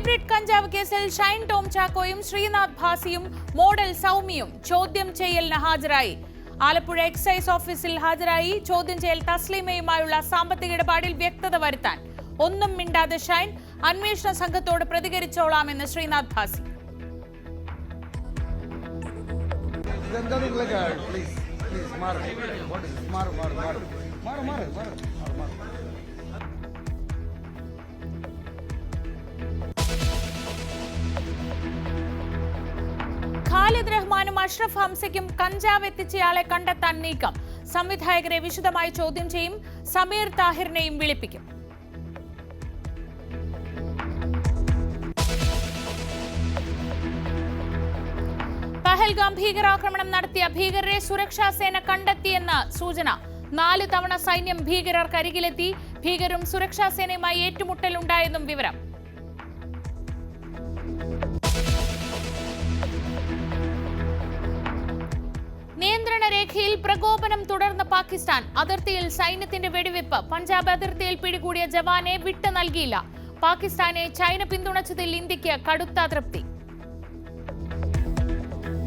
Hybrid കഞ്ചാവ് കേസിൽ Shine Tom ചാക്കോയും Sreenath ഭാസിയും model സൗമ്യയും ചോദ്യം ചെയ്യലിന് ഹാജരായി. ആലപ്പുഴ എക്സൈസ് ഓഫീസിൽ ഹാജരായി. ചോദ്യം ചെയ്യൽ തസ്ലീമയുമായുള്ള സാമ്പത്തിക ഇടപാടിൽ വ്യക്തത വരുത്താൻ. ഒന്നും മിണ്ടാതെ ഷൈൻ അന്വേഷണ സംഘത്തോട് പ്രതികരിച്ചോളാമെന്ന് ശ്രീനാഥ് ഭാസി. ഖാലിദ് റഹ്മാനും അഷ്റഫ് ഹംസയ്ക്കും കഞ്ചാവ് എത്തിച്ചയാളെ കണ്ടെത്താൻ നീക്കം. സംവിധായകരെ വിശദമായി ചോദ്യം ചെയ്യും. സമീർ താഹിറിനെയും വിളിപ്പിക്കും. പഹൽഗാം ഭീകരാക്രമണം നടത്തിയ ഭീകരരെ സുരക്ഷാ സേന കണ്ടെത്തിയെന്ന് സൂചന. 4 തവണ സൈന്യം ഭീകരർക്കരികിലെത്തി. ഭീകരും സുരക്ഷാ സേനയുമായി ഏറ്റുമുട്ടലുണ്ടായെന്നും വിവരം. നിയന്ത്രണ രേഖയിൽ പ്രകോപനം തുടർന്ന പാകിസ്ഥാൻ. അതിർത്തിയിൽ സൈന്യത്തിന്റെ വെടിവെപ്പ്. പഞ്ചാബ് അതിർത്തിയിൽ പിടികൂടിയ ജവാനെ വിട്ടു നൽകിയില്ല. പാകിസ്ഥാനെ ചൈന പിന്തുണച്ചതിൽ ഇന്ത്യക്ക് കടുത്ത അതൃപ്തി.